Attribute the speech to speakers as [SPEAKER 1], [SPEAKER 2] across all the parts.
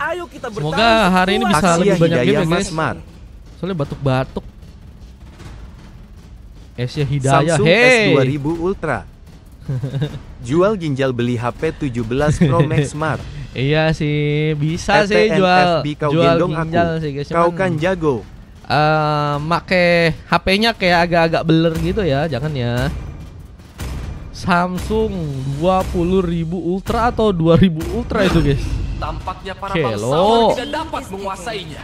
[SPEAKER 1] Ayo kita bertarung.
[SPEAKER 2] Semoga hari ini bisa
[SPEAKER 3] Aksia
[SPEAKER 2] lebih banyak game
[SPEAKER 3] Hidayah
[SPEAKER 2] ya guys.
[SPEAKER 3] Masmar.
[SPEAKER 2] Soalnya batuk-batuk. Asia Hidayah.
[SPEAKER 3] Samsung
[SPEAKER 2] Hey.
[SPEAKER 3] S2000 Ultra. Jual ginjal beli HP 17 Pro Max Smart.
[SPEAKER 2] Iya sih, bisa sih
[SPEAKER 3] ETNFB kau
[SPEAKER 2] jual
[SPEAKER 3] gendong
[SPEAKER 2] ginjal
[SPEAKER 3] aku.
[SPEAKER 2] sih guys.
[SPEAKER 3] Kau
[SPEAKER 2] Cuman,
[SPEAKER 3] kan jago.
[SPEAKER 2] make HP-nya kayak agak-agak blur gitu ya, jangan ya. Samsung 20.000 Ultra atau 2000 Ultra itu guys.
[SPEAKER 1] Tampaknya para
[SPEAKER 2] Kelo.
[SPEAKER 1] bangsawan tidak dapat menguasainya.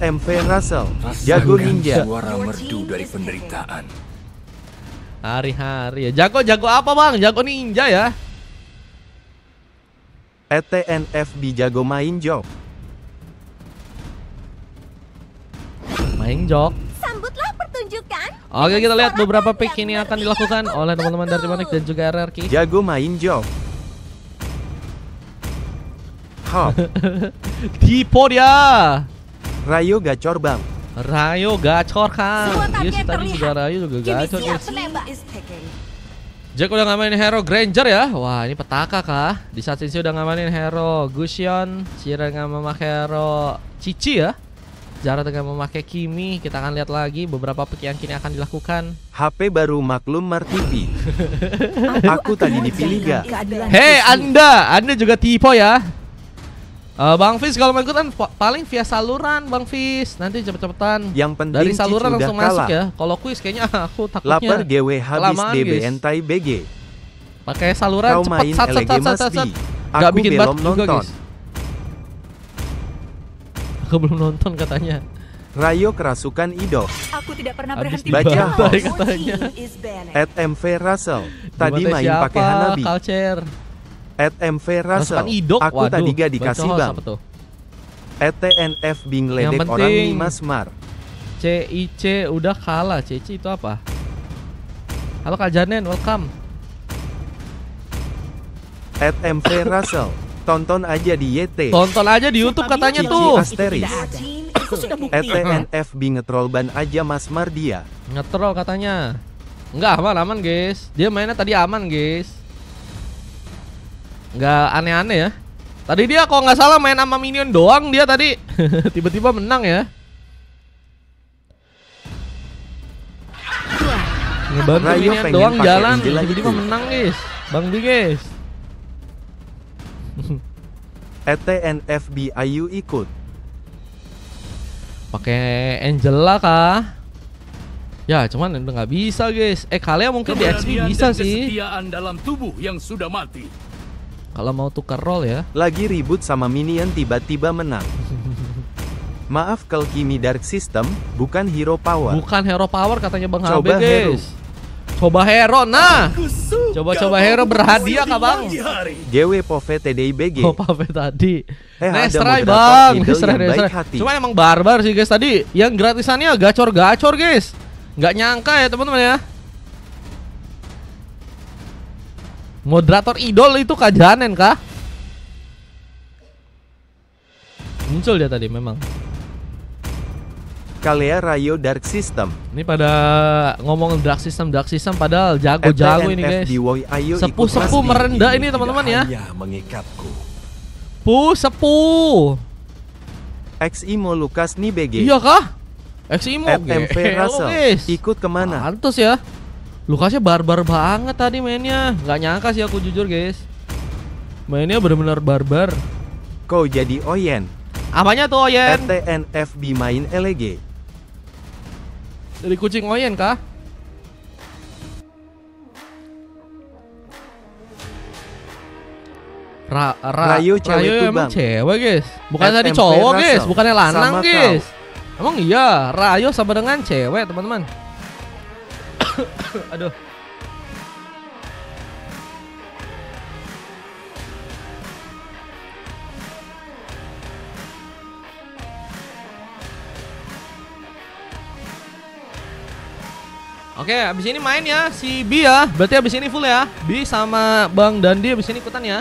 [SPEAKER 3] @MV Russell. Jago ninja.
[SPEAKER 4] Suara merdu dari penderitaan.
[SPEAKER 2] Hari-hari ya. Jago apa bang? Jago ninja ya.
[SPEAKER 3] ETNFB jago main job.
[SPEAKER 2] Main jok.
[SPEAKER 5] Sambutlah pertunjukan.
[SPEAKER 2] Oke, kita lihat beberapa pick ini akan dilakukan oleh teman-teman dari Manik dan juga RRQ.
[SPEAKER 3] Jago main job. Hop.
[SPEAKER 2] Tipe dia.
[SPEAKER 3] Rayo gacor bang.
[SPEAKER 2] Rayo gacor kan.
[SPEAKER 5] Semua
[SPEAKER 2] Iya sih
[SPEAKER 5] target
[SPEAKER 2] tadi juga
[SPEAKER 5] terlihat.
[SPEAKER 2] Rayo juga
[SPEAKER 5] Kini
[SPEAKER 2] gacor
[SPEAKER 5] siap
[SPEAKER 2] guys.
[SPEAKER 5] menembak.
[SPEAKER 2] Jack udah ngamain hero Granger ya. Wah ini petaka kah. Di saat ini udah ngamain hero Gusion. Shira dengan memakai hero Cici ya. Zara dengan memakai Kimi. Kita akan lihat lagi beberapa pick yang kini akan dilakukan.
[SPEAKER 3] HP baru maklum Martipi. Aku tadi dipilih gak?
[SPEAKER 2] Hei Anda juga tipe ya. Bang Fis kalau mau ikutan paling via saluran Bang Fis. Nanti cepet-cepetan
[SPEAKER 3] Yang penting
[SPEAKER 2] dari saluran
[SPEAKER 3] Cici
[SPEAKER 2] langsung
[SPEAKER 3] udah
[SPEAKER 2] masuk
[SPEAKER 3] kalah.
[SPEAKER 2] ya. Kalau kuis kayaknya aku takutnya
[SPEAKER 3] Lapar GW habis
[SPEAKER 2] kelamaan,
[SPEAKER 3] DB
[SPEAKER 2] guys.
[SPEAKER 3] entai BG.
[SPEAKER 2] pakai saluran
[SPEAKER 3] Kau
[SPEAKER 2] cepet
[SPEAKER 3] main LG Mas B.
[SPEAKER 2] Gak
[SPEAKER 3] Aku
[SPEAKER 2] bikin
[SPEAKER 3] belum
[SPEAKER 2] batuk juga
[SPEAKER 3] nonton.
[SPEAKER 2] guys. Aku belum nonton katanya.
[SPEAKER 3] Rayo kerasukan Ido.
[SPEAKER 5] Aku tidak pernah
[SPEAKER 2] Habis
[SPEAKER 5] berhenti
[SPEAKER 3] Baca
[SPEAKER 2] dibantai
[SPEAKER 3] host.
[SPEAKER 2] katanya.
[SPEAKER 3] @MV Russell. Tadi
[SPEAKER 2] Dibantai
[SPEAKER 3] main
[SPEAKER 2] siapa?
[SPEAKER 3] pakai Hanabi.
[SPEAKER 2] Culture.
[SPEAKER 3] @MV Russell.
[SPEAKER 2] Masukan idok.
[SPEAKER 3] Aku
[SPEAKER 2] Waduh,
[SPEAKER 3] tadi gak dikasih
[SPEAKER 2] baca host
[SPEAKER 3] bang.
[SPEAKER 2] apa tuh?
[SPEAKER 3] ETNFB ngeledek
[SPEAKER 2] Yang
[SPEAKER 3] orang
[SPEAKER 2] penting-
[SPEAKER 3] nih Masmar.
[SPEAKER 2] CIC udah kalah. CIC itu apa? Halo Kak Janen, welcome.
[SPEAKER 3] @MV Russell. Tonton aja di YT.
[SPEAKER 2] Tonton aja di YouTube katanya
[SPEAKER 3] Cici
[SPEAKER 2] tuh.
[SPEAKER 3] Asteris.
[SPEAKER 5] Aku sudah bukti.
[SPEAKER 3] ETNFB ngetrol ban aja Masmar dia.
[SPEAKER 2] Ngetrol katanya. Enggak aman guys. Dia mainnya tadi aman guys. Enggak aneh-aneh ya. Tadi dia kalau nggak salah main sama minion doang dia tadi. Tiba-tiba menang ya. Ngebantu
[SPEAKER 3] Rayo
[SPEAKER 2] minion
[SPEAKER 3] pengen
[SPEAKER 2] doang
[SPEAKER 3] pakai
[SPEAKER 2] jalan.
[SPEAKER 3] Angela
[SPEAKER 2] Tiba-tiba
[SPEAKER 3] itu.
[SPEAKER 2] menang guys. Bang B guys.
[SPEAKER 3] ETNFB Ayu ikut.
[SPEAKER 2] Pakai Angela kah? Ya cuman udah nggak bisa guys. Kalian mungkin di XP
[SPEAKER 1] Keberanian
[SPEAKER 2] bisa
[SPEAKER 1] dan
[SPEAKER 2] sih.
[SPEAKER 1] kesetiaan dalam tubuh yang sudah mati.
[SPEAKER 2] Kalau mau tukar role ya.
[SPEAKER 3] Lagi ribut sama minion tiba-tiba menang. Maaf kalau Kimi Dark System, bukan hero power.
[SPEAKER 2] Bukan hero power katanya Bang
[SPEAKER 3] Coba
[SPEAKER 2] HB guys. Coba hero. Nah, coba hero berhadiah kah Bang?
[SPEAKER 3] GW Pove TDIBG.
[SPEAKER 2] Oh Pave tadi.
[SPEAKER 3] ada
[SPEAKER 2] Nestrai
[SPEAKER 3] moderator
[SPEAKER 2] Bang,
[SPEAKER 3] idol
[SPEAKER 2] Nestrai,
[SPEAKER 3] yang baik
[SPEAKER 2] Nestrai.
[SPEAKER 3] hati.
[SPEAKER 2] Cuma emang barbar sih guys tadi. Yang gratisannya gacor-gacor guys. Nggak nyangka ya teman-teman ya. Moderator idol itu Kak Janen kah? Muncul dia tadi memang.
[SPEAKER 3] Kalea Rayo Dark System.
[SPEAKER 2] Ini pada ngomong dark system padahal jago-jago ini guys.
[SPEAKER 3] FTNFDY Ayo ikut
[SPEAKER 2] Sepuh-sepuh
[SPEAKER 3] Mas B.
[SPEAKER 2] merendah ini teman-teman ya.
[SPEAKER 4] Hanya mengikatku.
[SPEAKER 2] Sepuh.
[SPEAKER 3] XIMO Lukas nih BG.
[SPEAKER 2] Iya kah? XIMO
[SPEAKER 3] FMV Russell. Ikut kemana?
[SPEAKER 2] Pantes ya. Lukasnya barbar banget tadi mainnya. Nggak nyangka sih aku jujur guys. Mainnya benar-benar barbar.
[SPEAKER 3] Kau jadi Oyen.
[SPEAKER 2] Apanya tuh Oyen?
[SPEAKER 3] ETNFB main LG.
[SPEAKER 2] Dari kucing Oyen kah?
[SPEAKER 3] Rayo cewek tuh,
[SPEAKER 2] emang
[SPEAKER 3] Bang.
[SPEAKER 2] cewek guys. Bukan tadi
[SPEAKER 3] FMV
[SPEAKER 2] cowok guys,
[SPEAKER 3] Russell.
[SPEAKER 2] bukannya lanang
[SPEAKER 3] Sama
[SPEAKER 2] guys. Emang iya, Rayo sama dengan cewek teman-teman. Aduh. Oke, abis ini main ya si B ya. Berarti abis ini full ya. B sama Bang Dandi abis ini ikutan ya.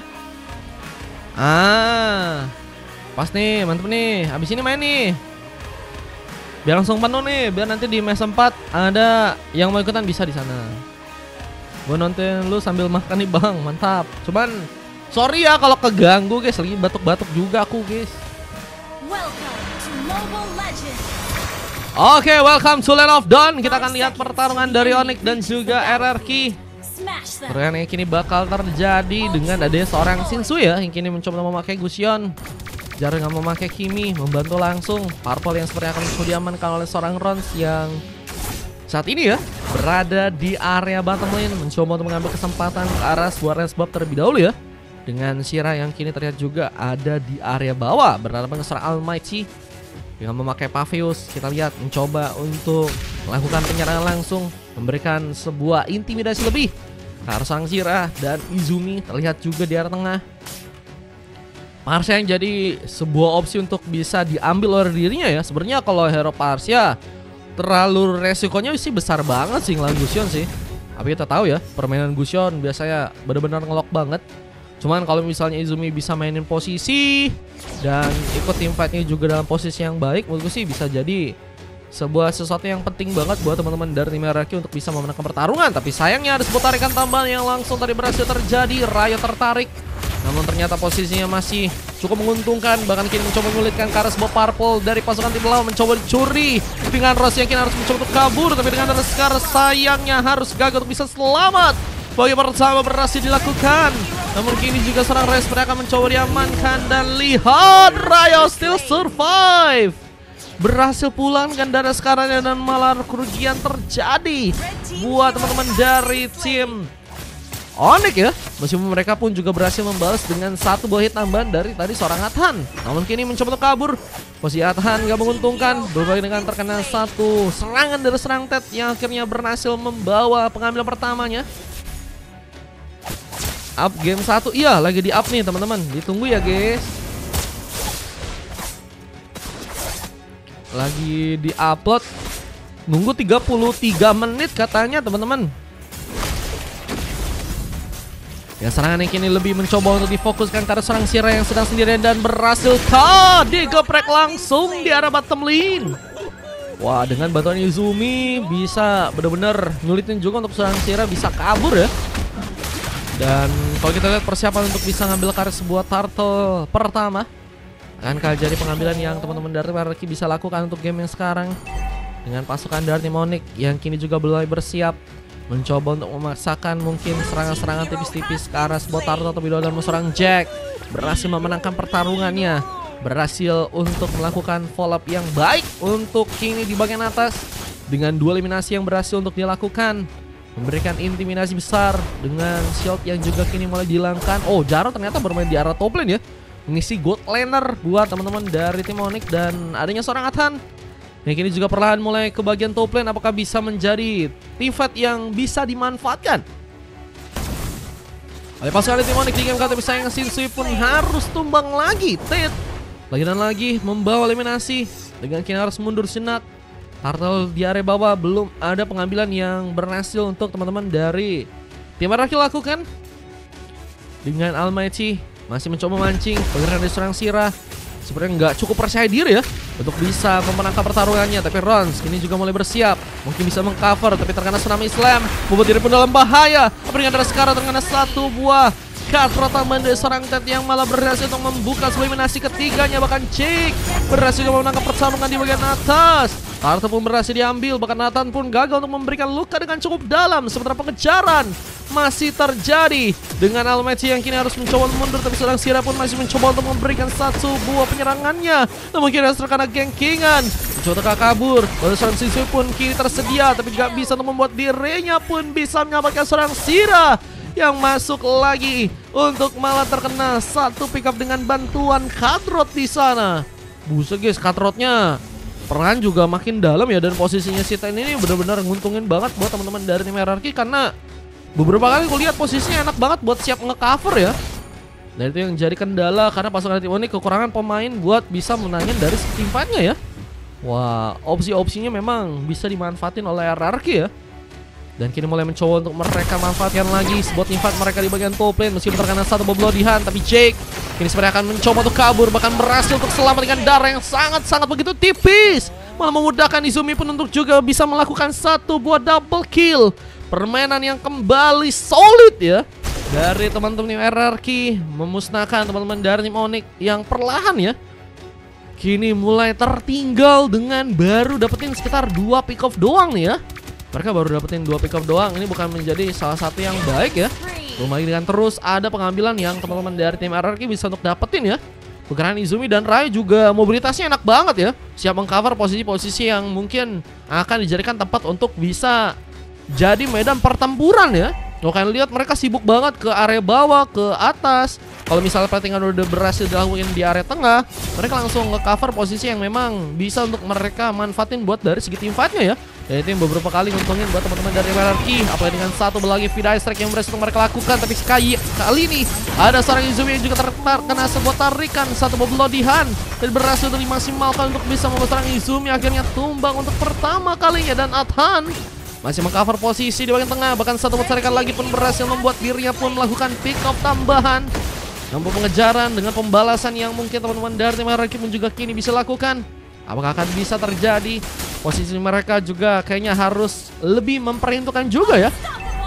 [SPEAKER 2] Pas nih, mantep nih. Abis ini main nih. Biar langsung penuh nih, biar nanti di match 4 ada yang mau ikutan bisa di sana. Gua nonton lu sambil makan nih Bang, mantap. Cuman Sorry ya kalau keganggu guys, lagi batuk-batuk juga aku guys.
[SPEAKER 5] Welcome to Mobile Legends.
[SPEAKER 2] Oke, welcome to Land of Dawn. Kita akan lihat pertarungan dari Onyx dan juga RRQ.
[SPEAKER 5] Smash them.
[SPEAKER 2] Pertarungan yang kini bakal terjadi dengan adanya seorang Shinsu ya, yang kini mencoba memakai Gusion. Jarang nggak memakai Kimi, membantu langsung Purple yang sepertinya akan diamankan oleh seorang Rons yang saat ini ya berada di area bottom lane, mencoba untuk mengambil kesempatan ke arah sebuah resbab terlebih dahulu ya. Dengan Shira yang kini terlihat juga ada di area bawah berhadapan dengan seorang Almighty dengan memakai Pavius. Kita lihat mencoba untuk melakukan penyerangan langsung, memberikan sebuah intimidasi lebih ke arah sang Shira, dan Izumi terlihat juga di area tengah. Parsia yang jadi sebuah opsi untuk bisa diambil oleh dirinya ya. Sebenarnya kalau hero Parsia terlalu resikonya sih besar banget sih ngelawan Gusion sih. Tapi kita tahu ya, permainan Gusion biasanya benar-benar ngelok banget. Cuman kalau misalnya Izumi bisa mainin posisi dan ikut teamfightnya juga dalam posisi yang baik, menurutku sih bisa jadi sebuah sesuatu yang penting banget buat teman-teman dari tim RRQ untuk bisa memenangkan pertarungan. Tapi sayangnya ada sebuah tarikan tambahan yang langsung tadi berhasil terjadi. Raya tertarik, namun ternyata posisinya masih cukup menguntungkan. Bahkan kini mencoba menyulitkan ke arah sebuah Purple dari pasukan tim lawan, mencoba dicuri dengan Rose yang kini harus mencoba untuk kabur. Tapi dengan Reskar sayangnya harus gagal untuk bisa selamat. Bagi pertama berhasil dilakukan, namun kini juga seorang Resper akan mencoba diamankan. Dan lihat, Raya still survive, berhasil pulangkan darah sekarangnya, dan malah kerugian terjadi buat teman-teman dari tim Onyx ya. Meskipun mereka pun juga berhasil membalas dengan satu buah hit tambahan dari tadi seorang Athan. Namun kini mencoba untuk kabur, posisi Athan gak menguntungkan, berbagi dengan terkena satu serangan dari serang Ted yang akhirnya berhasil membawa pengambilan pertamanya. Up game 1, iya lagi di up nih teman-teman, ditunggu ya guys. Lagi di upload, nunggu 33 menit katanya teman-teman. Ya, serangan yang kini lebih mencoba untuk difokuskan karena seorang Shira yang sedang sendirian dan berhasil digeprek langsung di arah bottom lane. Wah, dengan bantuan Izumi bisa benar-benar nyulitin juga untuk seorang Shira bisa kabur ya. Dan kalau kita lihat persiapan untuk bisa ngambil karya sebuah turtle pertama, akankah jadi pengambilan yang teman-teman dari RRQ bisa lakukan untuk game yang sekarang. Dengan pasukan dari tim Onyx yang kini juga mulai bersiap, mencoba untuk memaksakan mungkin serangan-serangan tipis-tipis ke arah sebuah turtle terlebih dahulu, dan seorang Jack berhasil memenangkan pertarungannya, berhasil untuk melakukan follow up yang baik untuk kini di bagian atas. Dengan dua eliminasi yang berhasil untuk dilakukan, memberikan intimidasi besar dengan shield yang juga kini mulai dihilangkan. Oh, Jaro ternyata bermain di arah top lane ya, mengisi gold laner buat teman-teman dari tim Onyx. Dan adanya seorang Athan yang kini juga perlahan mulai ke bagian top lane, apakah bisa menjadi teamfight yang bisa dimanfaatkan oleh pasukan tim Onyx di game kali. Tapi sayang Shinsu pun harus tumbang lagi. Ted lagi dan lagi membawa eliminasi dengan kini harus mundur sejenak. Turtle di area bawah belum ada pengambilan yang berhasil untuk teman-teman dari tim RRQ lakukan. Dengan Almighty masih mencoba mancing, pergerakan dari seorang Shira sebenarnya nggak cukup percaya diri ya untuk bisa memenangkan pertarungannya. Tapi Rons kini juga mulai bersiap, mungkin bisa mengcover, tapi terkena tsunami slam, membuat diri pun dalam bahaya. Dengan dari sekarang terkena satu buah Katro tambahan dari seorang Ted yang malah berhasil untuk membuka sebuah eliminasi ketiganya. Bahkan Jake berhasil memenangkan pertarungan di bagian atas. Turtle pun berhasil diambil, bahkan Nathan pun gagal untuk memberikan luka dengan cukup dalam. Sementara pengejaran masih terjadi dengan Almighty yang kini harus mencoba mundur, tapi seorang Shira pun masih mencoba untuk memberikan satu buah penyerangannya. Namun kini harus terkena gengkingan, mencoba kabur. Lalu seorang Shinsu pun kini tersedia, tapi gak bisa untuk membuat dirinya pun bisa menyelamatkan seorang Shira yang masuk lagi untuk malah terkena satu pick up dengan bantuan Katrot di sana. Buset guys, Katrotnya peran juga makin dalam ya, dan posisinya si Ten ini benar-benar nguntungin banget buat teman-teman dari tim RRQ karena beberapa kali gue lihat posisinya enak banget buat siap nge-cover ya. Dan itu yang jadi kendala karena pasukan tim ini kekurangan pemain buat bisa menangin dari tim fight-nya ya. Wah, opsi-opsinya memang bisa dimanfaatin oleh RRQ ya. Dan kini mulai mencoba untuk mereka manfaatkan lagi sebuah tim fight mereka di bagian top lane. Meskipun terkena satu boblodihan, tapi Jake kini sebenarnya akan mencoba untuk kabur, bahkan berhasil untuk selamat dengan darah yang sangat-sangat begitu tipis. Malah memudahkan Izumi pun untuk juga bisa melakukan satu buah double kill. Permainan yang kembali solid ya dari teman-teman tim RRQ memusnahkan teman-teman dari tim Onyx yang perlahan ya kini mulai tertinggal dengan baru dapetin sekitar 2 pick off doang nih ya. Mereka baru dapetin 2 pick off doang. Ini bukan menjadi salah satu yang baik ya. Belum lagi dengan terus ada pengambilan yang teman-teman dari tim RRQ bisa untuk dapetin ya. Pergerakan Izumi dan Rai juga mobilitasnya enak banget ya. Siap mengcover posisi-posisi yang mungkin akan dijadikan tempat untuk bisa jadi medan pertempuran ya. Lo kalian lihat mereka sibuk banget ke area bawah, ke atas. Kalau misalnya platingan udah berhasil dilakukan di area tengah, mereka langsung nge-cover posisi yang memang bisa untuk mereka manfaatin buat dari segi team fight-nya ya. Dan itu yang beberapa kali nguntungin buat teman-teman dari RRQ. Apalagi dengan satu lagi Vida Strike yang berhasil mereka lakukan. Tapi kali ini ada seorang Izumi yang juga terkena sebuah tarikan satu boblodihan dan berhasil dimaksimalkan untuk bisa membuat seorang Izumi akhirnya tumbang untuk pertama kalinya. Dan Adhan masih mengcover posisi di bagian tengah. Bahkan satu tarikan lagi pun berhasil membuat dirinya pun melakukan pick up tambahan. Namun pengejaran dengan pembalasan yang mungkin teman-teman dari tim RRQ pun juga kini bisa lakukan. Apakah akan bisa terjadi? Posisi mereka juga kayaknya harus lebih memperhitungkan juga ya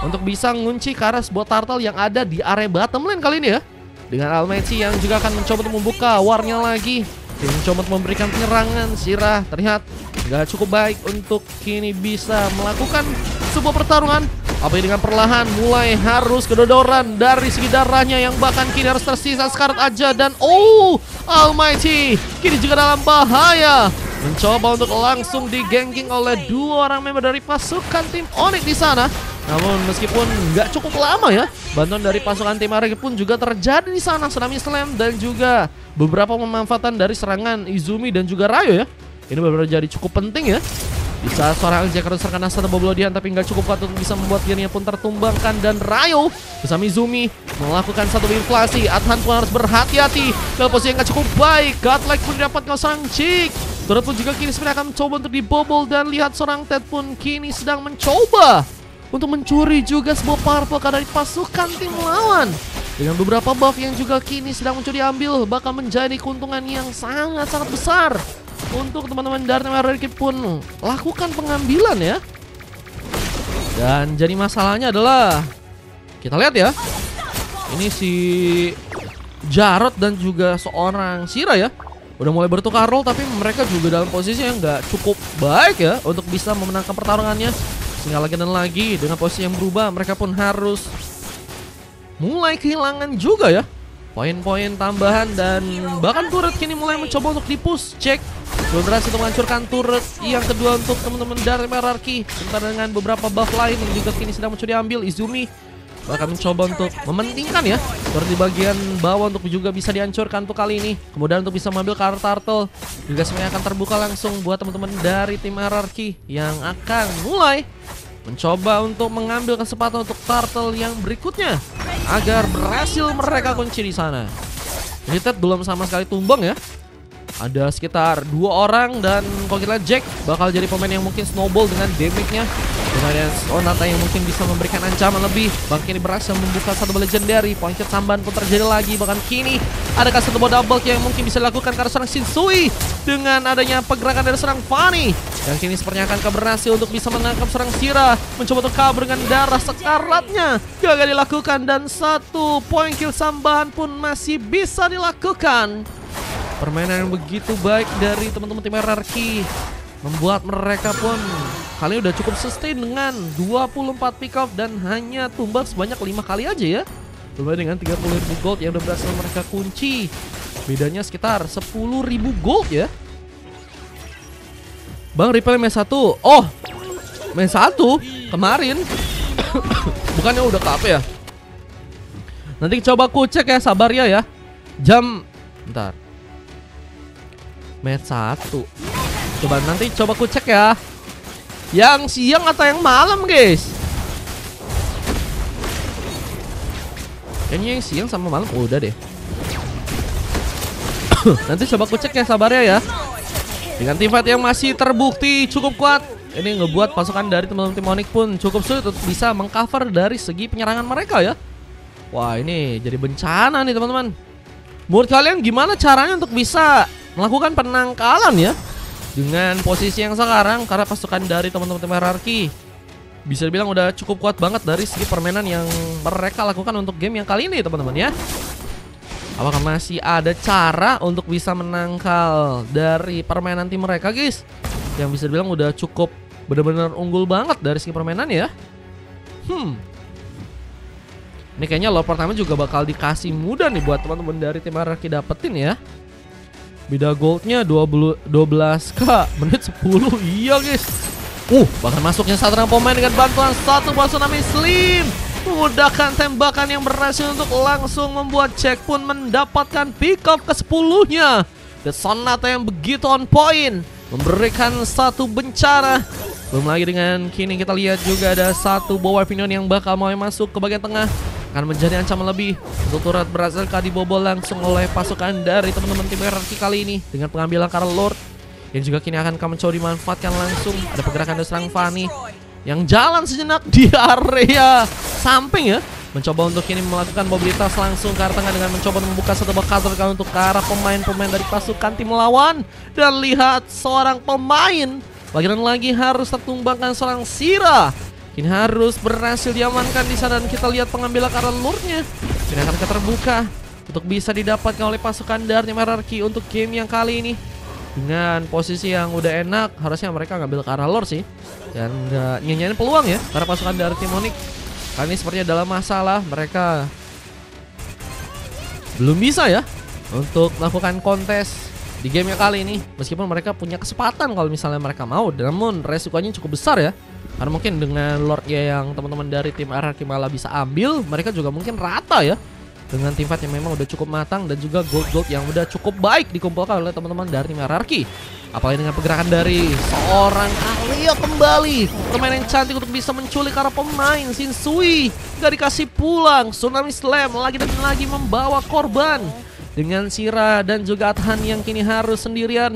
[SPEAKER 2] untuk bisa ngunci ke arah sebuah turtle yang ada di area bottom lane kali ini ya. Dengan Almighty yang juga akan mencoba untuk membuka warnya lagi. Dia mencoba untuk memberikan penyerangan. Sirah terlihat nggak cukup baik untuk kini bisa melakukan sebuah pertarungan. Apalagi dengan perlahan mulai harus kedodoran dari segi darahnya yang bahkan kini harus tersisa sekarat aja. Dan Almighty kini juga dalam bahaya. Mencoba untuk langsung diganking oleh dua orang member dari pasukan tim Onyx di sana. Namun meskipun nggak cukup lama ya, bantuan dari pasukan tim RRQ pun juga terjadi di sana. Tsunami Slam dan juga beberapa pemanfaatan dari serangan Izumi dan juga Rayo ya. Ini benar-benar jadi cukup penting ya. Di saat seorang Jack harus terkena satu boblodian tapi nggak cukup kuat untuk bisa membuat dirinya pun tertumbangkan. Dan Rayo bersama Izumi melakukan satu inflasi. Adhan pun harus berhati-hati dalam posisi yang nggak cukup baik. Godlike pun didapatkan seorang Jig. Turret pun juga kini sebenarnya akan mencoba untuk dibobol. Dan lihat seorang Ted pun kini sedang mencoba untuk mencuri juga sebuah purple dari pasukan tim lawan. Dengan beberapa buff yang juga kini sedang mencuri ambil, bakal menjadi keuntungan yang sangat-sangat besar untuk teman-teman dari tim RRQ pun lakukan pengambilan ya. Dan jadi masalahnya adalah kita lihat ya, ini si Jarod dan juga seorang Sira ya udah mulai bertukar role, tapi mereka juga dalam posisi yang nggak cukup baik ya untuk bisa memenangkan pertarungannya. Sehingga lagi dan lagi dengan posisi yang berubah, mereka pun harus mulai kehilangan juga ya poin-poin tambahan. Dan bahkan turret kini mulai mencoba untuk dipush. Cek belum berhasil untuk menghancurkan turret yang kedua untuk teman-teman dari RRQ. Sementara dengan beberapa buff lain yang juga kini sedang mencoba diambil, Izumi bahkan mencoba untuk mementingkan ya turret di bagian bawah untuk juga bisa dihancurkan untuk kali ini. Kemudian untuk bisa mengambil kartu turtle juga semuanya akan terbuka langsung buat teman-teman dari tim RRQ yang akan mulai mencoba untuk mengambil kesempatan untuk turtle yang berikutnya agar berhasil mereka kunci di sana. United belum sama sekali tumbang ya. Ada sekitar 2 orang dan kalau kita lihat Jack bakal jadi pemain yang mungkin snowball dengan damage-nya. Kemudian Sonata yang mungkin bisa memberikan ancaman lebih. Bahkan kini berhasil membuka satu legendary. Point tambahan pun terjadi lagi. Bahkan kini adakah satu double yang mungkin bisa dilakukan karena seorang Shinsui dengan adanya pergerakan dari seorang Fanny. Dan kini sepertinya akan berhasil untuk bisa menangkap seorang Sira. Mencoba untuk kabur dengan darah sekaratnya. Gagal dilakukan dan satu point kill tambahan pun masih bisa dilakukan. Permainan yang begitu baik dari teman-teman tim RRQ membuat mereka pun kali ini udah cukup sustain dengan 24 pick off dan hanya tumbang sebanyak 5 kali aja ya. Berbeda dengan 30.000 gold yang udah berhasil mereka kunci. Bedanya sekitar 10.000 gold ya. Bang replay match 1. Oh, match 1 kemarin. Bukannya udah ke apa ya? Nanti coba aku cek ya, sabar ya. Jam bentar. Match 1. Coba nanti coba ku cek ya. Yang siang atau yang malam, guys? Kayaknya yang siang sama malam udah deh. Nanti coba ku cek ya, sabar ya. Dengan tim fight yang masih terbukti cukup kuat, ini ngebuat pasukan dari teman-teman tim Onyx pun cukup sulit untuk bisa mengcover dari segi penyerangan mereka ya. Wah, ini jadi bencana nih teman-teman. Menurut kalian gimana caranya untuk bisa melakukan penangkalan ya dengan posisi yang sekarang? Karena pasukan dari teman-teman tim RRQ bisa dibilang udah cukup kuat banget dari segi permainan yang mereka lakukan untuk game yang kali ini teman-teman ya. Apakah masih ada cara untuk bisa menangkal dari permainan tim mereka guys, yang bisa dibilang udah cukup benar-benar unggul banget dari segi permainan ya. Ini kayaknya lord pertama juga bakal dikasih mudah nih buat teman-teman dari tim Hierarchy dapetin ya. Beda goldnya 12k menit 10. Iya guys. Bahkan masuknya satu pemain dengan bantuan satu buah Tsunami Slim. Mengudahkan tembakan yang berhasil untuk langsung membuat Jack pun mendapatkan pick up ke-10-nya. The Sonata yang begitu on point, memberikan satu bencana. Belum lagi dengan kini kita lihat juga ada satu Bower Pinion yang bakal mau masuk ke bagian tengah. Akan menjadi ancaman lebih untuk turret berhasil dibobol langsung oleh pasukan dari teman-teman tim Hierarchy kali ini. Dengan pengambilan Karl Lord yang juga kini akan mencoba dimanfaatkan langsung. Ada pergerakan dari serang Fanny yang jalan sejenak di area samping ya, mencoba untuk kini melakukan mobilitas langsung ke arah tengah dengan mencoba membuka satu counter untuk ke arah pemain-pemain dari pasukan tim lawan. Dan lihat seorang pemain lagi harus tertumbangkan seorang Sira. Kini harus berhasil diamankan di sana dan kita lihat pengambilan Karl Lord-nya. Ini akan terbuka untuk bisa didapatkan oleh pasukan dari tim Hierarchy untuk game yang kali ini. Dengan posisi yang udah enak, harusnya mereka ngambil Karl Lord sih. Dan nyanyiin peluang ya para pasukan dari tim Onyx. Kali ini sepertinya dalam masalah, mereka belum bisa ya untuk melakukan kontes di game yang kali ini. Meskipun mereka punya kesempatan kalau misalnya mereka mau, namun resikonya cukup besar ya. Karena mungkin dengan Lordnya yang teman-teman dari tim Hierarchy malah bisa ambil, mereka juga mungkin rata ya dengan tim fight yang memang udah cukup matang dan juga gold yang udah cukup baik dikumpulkan oleh teman-teman dari tim Hierarchy. Apalagi dengan pergerakan dari seorang Alia kembali, pemain yang cantik untuk bisa menculik para pemain. Shinsui gak dikasih pulang, Tsunami Slam lagi dan lagi membawa korban. Dengan Sira dan juga Adhan yang kini harus sendirian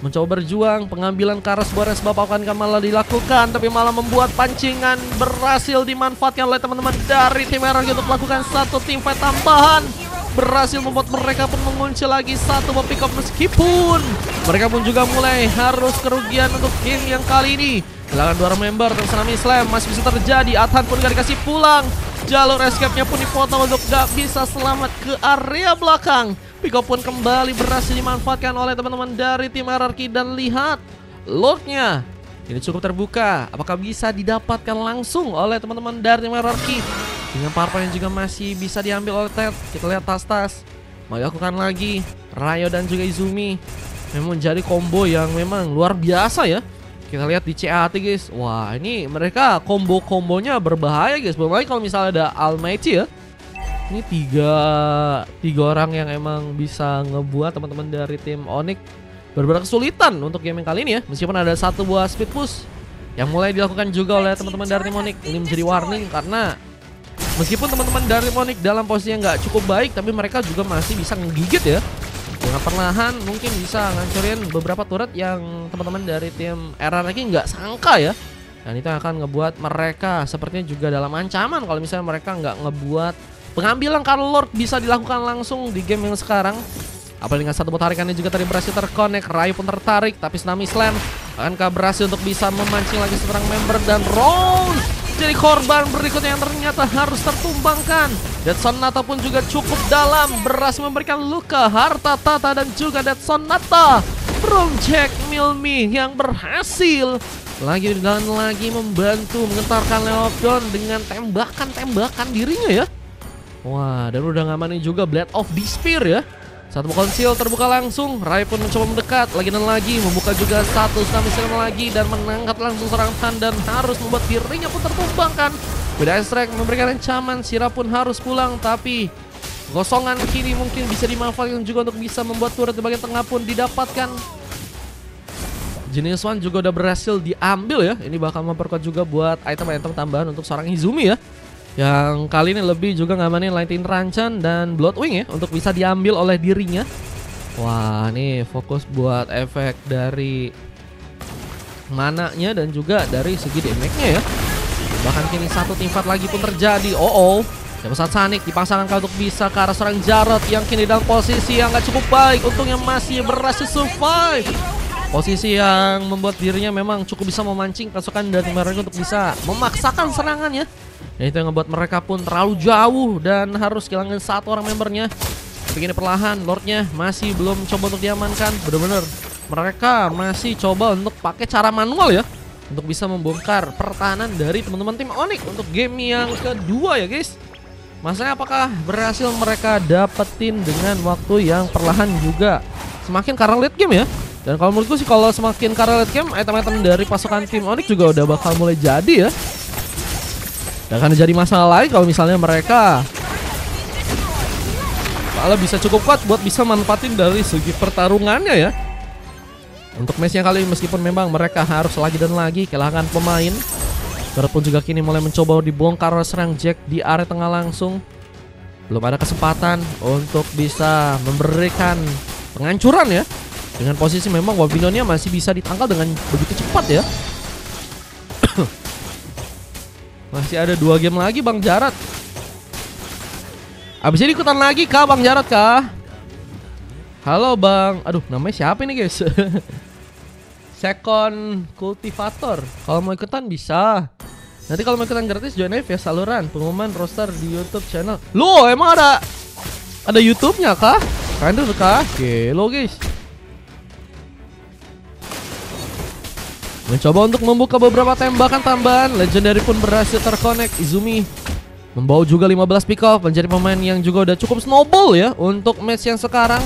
[SPEAKER 2] mencoba berjuang. Pengambilan Karas Bores Bapakan kan malah dilakukan, tapi malah membuat pancingan berhasil dimanfaatkan oleh teman-teman dari tim Hierarchy untuk melakukan satu tim fight tambahan. Berhasil membuat mereka pun mengunci lagi satu pick up, meskipun mereka pun juga mulai harus kerugian untuk game yang kali ini. Kehilangan 2 member dan Tsunami Slam masih bisa terjadi. Adhan pun gak dikasih pulang, jalur escape-nya pun dipotong untuk gak bisa selamat ke area belakang. Pick up pun kembali berhasil dimanfaatkan oleh teman-teman dari tim Hierarchy. Dan lihat Lord-nya ini cukup terbuka. Apakah bisa didapatkan langsung oleh teman-teman dari tim Hierarchy? Dengan power yang juga masih bisa diambil oleh Ted. Kita lihat tas-tas mau dilakukan lagi. Rayo dan juga Izumi memang jadi combo yang memang luar biasa ya. Kita lihat di CAT guys. Wah, ini mereka combo-kombonya berbahaya guys. Belum lagi kalau misalnya ada Almighty ya. Ini tiga orang yang emang bisa ngebuat teman-teman dari tim Onyx benar-benar kesulitan untuk game yang kali ini ya. Meskipun ada satu buah speed push yang mulai dilakukan juga oleh teman-teman dari tim Onyx. Ini menjadi warning karena meskipun teman-teman dari Onyx dalam posisi yang nggak cukup baik, tapi mereka juga masih bisa ngegigit ya. Dengan perlahan mungkin bisa ngancurin beberapa turret yang teman-teman dari tim Hierarchy nggak sangka ya. Dan itu akan ngebuat mereka sepertinya juga dalam ancaman kalau misalnya mereka nggak ngebuat pengambilan Karl Lord bisa dilakukan langsung di game yang sekarang. Apalagi dengan satu tarikannya juga tadi berhasil terkonek. Rayu pun tertarik, tapi Tsunami Slam akankah berhasil untuk bisa memancing lagi seorang member. Dan Rose jadi korban berikutnya yang ternyata harus tertumbangkan. Dead Sonata pun juga cukup dalam, berhasil memberikan luka harta tata dan juga Dead Sonata. From Jack Milmi yang berhasil lagi dan lagi membantu mengentarkan Leopdon dengan tembakan-tembakan dirinya ya. Wah, dan udah ngamanin juga Blade of Despair ya. Satu konsil terbuka langsung. Rai pun mencoba mendekat lagi dan lagi, membuka juga satu Tsunami Slam lagi dan menangkap langsung seorang Tan dan harus membuat dirinya pun tertumbangkan. Beda strike memberikan ancaman. Sira pun harus pulang, tapi kosongan kiri mungkin bisa dimanfaatkan juga untuk bisa membuat turret di bagian tengah pun didapatkan. Genius One juga udah berhasil diambil ya. Ini bakal memperkuat juga buat item-item tambahan untuk seorang Izumi ya, yang kali ini lebih juga ngamanin Lightning Ranchan dan Bloodwing ya untuk bisa diambil oleh dirinya. Wah, ini fokus buat efek dari mananya dan juga dari segi damage-nya ya. Bahkan kini satu team fight lagi pun terjadi. Yang saat Sonic dipasangkan untuk bisa ke arah seorang Jarod yang kini dalam posisi yang gak cukup baik. Untungnya masih berhasil survive. Posisi yang membuat dirinya memang cukup bisa memancing pasukan dari mereka untuk bisa memaksakan serangannya. Dan itu yang membuat mereka pun terlalu jauh dan harus kehilangan satu orang membernya. Begini perlahan, Lordnya masih belum coba untuk diamankan. Bener-bener mereka masih coba untuk pakai cara manual ya, untuk bisa membongkar pertahanan dari teman-teman tim Onyx untuk game yang kedua ya guys. Masalahnya apakah berhasil mereka dapetin dengan waktu yang perlahan juga semakin karena late game ya. Dan kalau menurutku sih kalau semakin karena late game, item-item dari pasukan tim Onyx juga udah bakal mulai jadi ya. Dan akan jadi masalah lagi kalau misalnya mereka malah bisa cukup kuat buat bisa manfaatin dari segi pertarungannya ya. Untuk match yang kali ini meskipun memang mereka harus lagi dan lagi kehilangan pemain, Garrett pun juga kini mulai mencoba dibongkar serang Jack di area tengah langsung. Belum ada kesempatan untuk bisa memberikan penghancuran ya. Dengan posisi memang Wabinonnya masih bisa ditangkal dengan begitu cepat ya. Masih ada 2 game lagi Bang Jarod. Abis ini ikutan lagi kah Bang Jarod kah? Halo Bang. Aduh namanya siapa ini guys? Second Cultivator. Kalau mau ikutan bisa. Nanti kalau mau ikutan gratis join aja via saluran pengumuman roster di YouTube channel. Loh emang ada YouTube-nya kah? Kalian dulu kah? Oke lo guys. Mencoba untuk membuka beberapa tembakan tambahan, Legendary pun berhasil terkonek. Izumi membawa juga 15 pick off, menjadi pemain yang juga udah cukup snowball ya untuk match yang sekarang.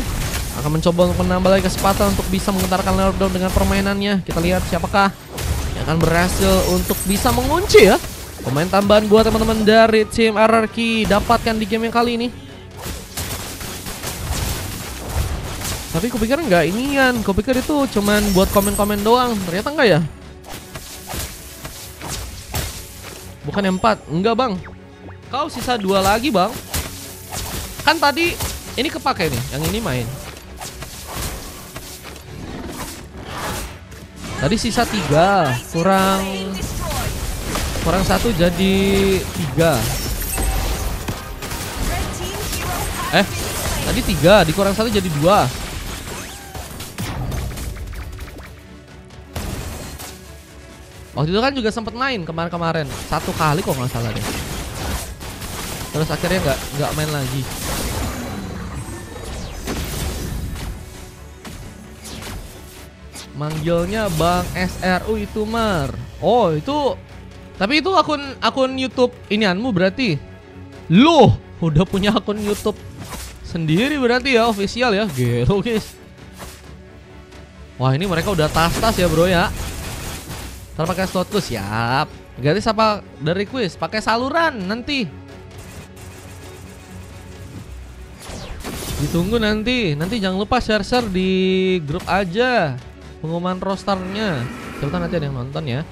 [SPEAKER 2] Akan mencoba untuk menambah lagi kesempatan untuk bisa mengentarkan Lorddown dengan permainannya. Kita lihat siapakah yang akan berhasil untuk bisa mengunci ya pemain tambahan buat teman-teman dari tim RRQ dapatkan di game yang kali ini. Tapi kupikir enggak inian, kupikir itu cuman buat komen-komen doang. Ternyata enggak ya? Bukan yang 4, enggak bang. Kau sisa 2 lagi bang. Kan tadi ini kepake nih, yang ini main. Tadi sisa 3, kurang 1 jadi 3. Tadi 3, dikurang 1 jadi 2. Waktu itu kan juga sempat main kemarin-kemarin 1 kali kok nggak salah deh. Terus akhirnya nggak main lagi. Manggilnya Bang SRU itu Mar. Oh itu, tapi itu akun YouTube inianmu berarti. Loh, udah punya akun YouTube sendiri berarti ya, official ya. Gelo guys. Wah ini mereka udah tas-tas ya bro ya. Ntar pakai slotku siap. Gratis apa dari quiz? Pakai saluran nanti. Ditunggu nanti. Nanti jangan lupa share di grup aja pengumuman rosternya. Coba nanti ada yang nonton ya.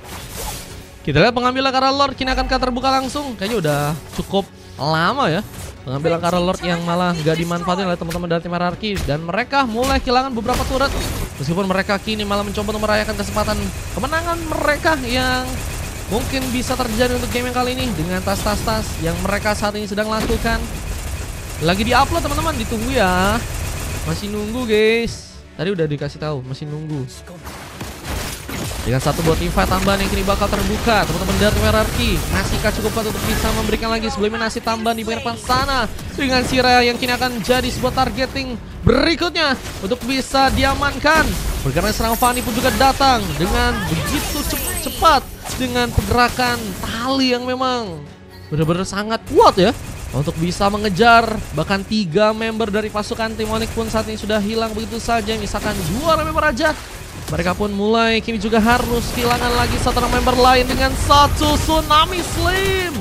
[SPEAKER 2] Kita lihat pengambilan Kara Lord kini akan terbuka langsung. Kayaknya udah cukup lama ya pengambilan Kara Lord yang malah gak dimanfaatin oleh teman-teman dari tim RRQ. Dan mereka mulai kehilangan beberapa turret. Meskipun mereka kini malah mencoba untuk merayakan kesempatan kemenangan mereka yang mungkin bisa terjadi untuk game yang kali ini dengan tas-tas yang mereka saat ini sedang lakukan. Lagi di-upload teman-teman, ditunggu ya. Masih nunggu guys. Tadi udah dikasih tahu, masih nunggu. Dengan 1 buat invite tambahan yang kini bakal terbuka, teman-teman dari RRQ masihkah cukup kuat untuk bisa memberikan lagi eliminasi tambahan di bagian depan sana dengan Sira yang kini akan jadi sebuah targeting berikutnya untuk bisa diamankan. Karena serangan Fanny pun juga datang dengan begitu cepat dengan pergerakan tali yang memang benar-benar sangat kuat ya untuk bisa mengejar. Bahkan 3 member dari pasukan tim Onyx pun saat ini sudah hilang begitu saja, misalkan 2 member aja. Mereka pun mulai kini juga harus kehilangan lagi 1 member lain dengan 1 Tsunami Slam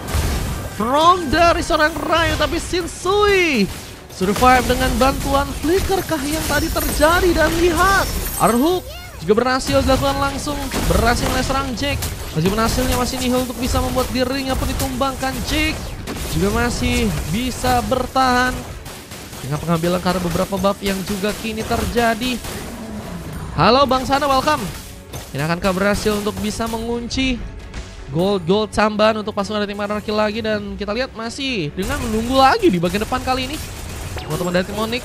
[SPEAKER 2] from dari seorang Rayo. Tapi Shinsui survive dengan bantuan flicker kah yang tadi terjadi. Dan lihat Arhook juga berhasil dilakukan langsung, berhasil oleh serang Jack. Meskipun hasilnya masih nihil untuk bisa membuat dirinya pun ditumbangkan, Jack juga masih bisa bertahan dengan pengambilan karena beberapa buff yang juga kini terjadi. Halo Bang Sana, welcome. Ini akankah berhasil untuk bisa mengunci gold tambahan untuk pasukan dari tim RRQ lagi. Dan kita lihat masih dengan menunggu lagi di bagian depan kali ini teman-teman dari tim Onyx.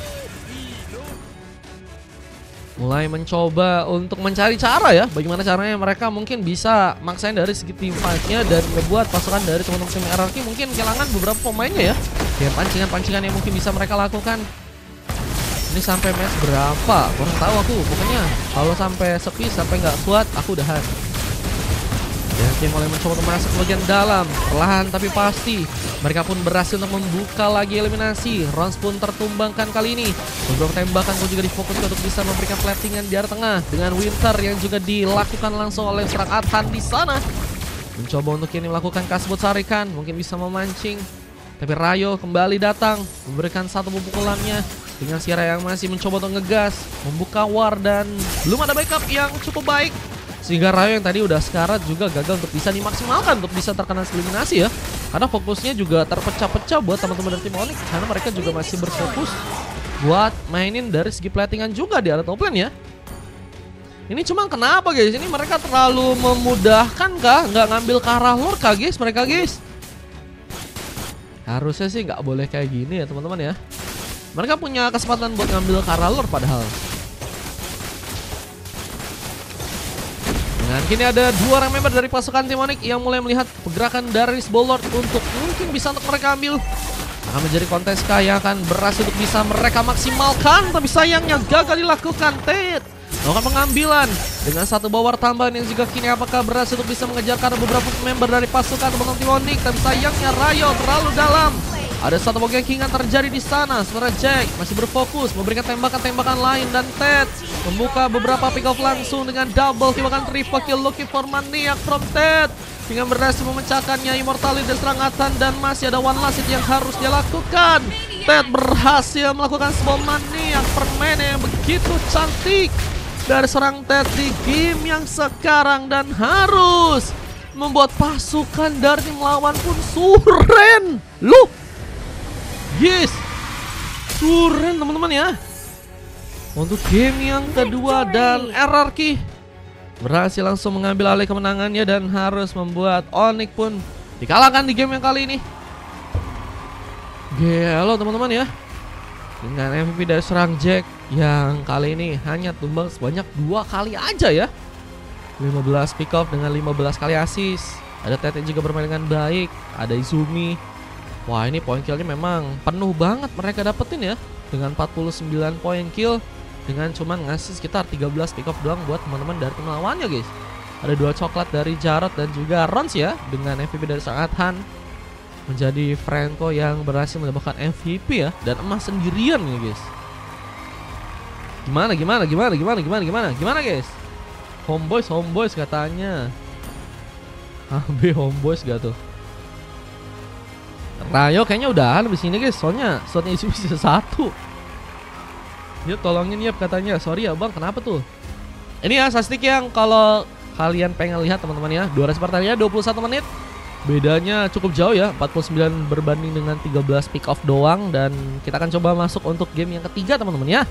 [SPEAKER 2] mulai mencoba untuk mencari cara ya, bagaimana caranya mereka mungkin bisa maksain dari segi team fight-nya dan ngebuat pasukan dari teman-teman tim RRQ mungkin kehilangan beberapa pemainnya ya. Kayak pancingan-pancingan yang mungkin bisa mereka lakukan. Ini sampai match berapa? Kurang tahu aku. Pokoknya kalau sampai sepi, sampai nggak kuat, aku udahan. Dan tim mulai mencoba untuk masuk ke bagian dalam. Perlahan tapi pasti mereka pun berhasil untuk membuka lagi eliminasi. Rons pun tertumbangkan kali ini. Beberapa tembakan pun juga difokuskan untuk bisa memberikan platingan di area tengah. Dengan Winter yang juga dilakukan langsung oleh serang Athan di sana. Mencoba untuk ini melakukan kasbut sarikan. Mungkin bisa memancing. Tapi Rayo kembali datang. Memberikan satu pukulannya. Dengan Sierra yang masih mencoba untuk ngegas. Membuka war dan belum ada backup yang cukup baik. Sehingga Rayo yang tadi udah sekarat juga gagal untuk bisa dimaksimalkan untuk bisa terkena eliminasi ya. Karena fokusnya juga terpecah-pecah buat teman-teman dari tim Onyx. Karena mereka juga masih berfokus buat mainin dari segi platingan juga di area top lane ya. Ini cuma kenapa guys? Ini mereka terlalu memudahkan kah? Nggak ngambil ke arah lore kah guys mereka guys? Harusnya sih nggak boleh kayak gini ya teman-teman ya. Mereka punya kesempatan buat ngambil ke arah lore padahal. Dan kini ada dua orang member dari pasukan tim Onyx yang mulai melihat pergerakan dari Bolord untuk mungkin bisa untuk mereka ambil. Akan menjadi kontes yang akan berhasil untuk bisa mereka maksimalkan. Tapi sayangnya gagal dilakukan. Ted melakukan pengambilan dengan satu bawar tambahan yang juga kini apakah berhasil untuk bisa mengejar karena beberapa member dari pasukan tim Onyx. Tapi sayangnya Rayo terlalu dalam. Ada satu bogeykingan terjadi di sana. Sementara Jack masih berfokus memberikan tembakan-tembakan lain dan Ted membuka beberapa pick off langsung dengan double tembakan triple kill looking for Maniac from Ted. Dengan berhasil memecahkannya Immortality dan serangan dan masih ada one last hit yang harus dia lakukan. Ted berhasil melakukan sebuah Maniac permainan yang begitu cantik dari seorang Ted di game yang sekarang dan harus membuat pasukan dari tim lawan pun suren. Loh yes, suren teman-teman ya. Untuk game yang kedua dan RRQ berhasil langsung mengambil alih kemenangannya dan harus membuat Onyx pun dikalahkan di game yang kali ini. Gelo teman-teman ya. Dengan MVP dari serang Jack yang kali ini hanya tumbang sebanyak 2 kali aja ya. 15 pick off dengan 15 kali assist. Ada Ted juga bermain dengan baik. Ada Izumi. Wah ini poin killnya memang penuh banget mereka dapetin ya. Dengan 49 poin kill. Dengan cuman ngasih sekitar 13 pick off doang buat teman-teman dari tim lawannya guys. Ada 2 coklat dari Jarod dan juga Rons ya. Dengan MVP dari sang Athan. Menjadi Franco yang berhasil mendapatkan MVP ya. Dan emas sendirian ya guys. Gimana guys? Homeboys katanya. HB homeboys gak tuh? Rayo kayaknya udahan di sini guys, soalnya slotnya isi bisa 1. Yuk tolongin Yap katanya. Sorry ya bang, kenapa tuh? Ini ya statistik yang kalau kalian pengen lihat teman-teman ya. Durasi pertandingan 21 menit. Bedanya cukup jauh ya, 49 berbanding dengan 13 pick off doang. Dan kita akan coba masuk untuk game yang ketiga teman-teman ya.